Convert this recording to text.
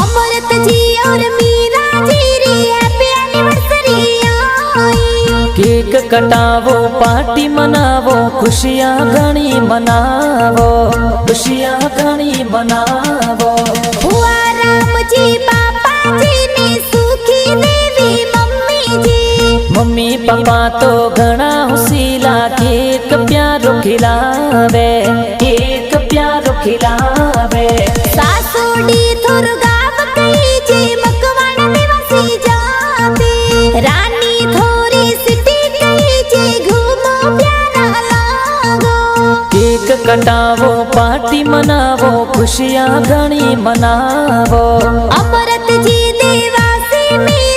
अमृत जी और मीरा जी री happy anniversary आई। Cake कटावो party मनावो खुशियां घणी मनावो खुशियां घणी मनावो। हुआ राम जी पापा जी ने सुखी देवी मम्मी जी। मम्मी पापा तो घना हुसीला केक प्यारो खिलावे केक प्यारो खिलावे। सासुड़ी थोर गाव कही जी मकवान निवासी जाते। रानी थोरी सिटी कही जी घूमो प्यारा लागो। केक कटावो पार्टी मनावो खुशियां घणी मनावो। अमृत जी देवासी में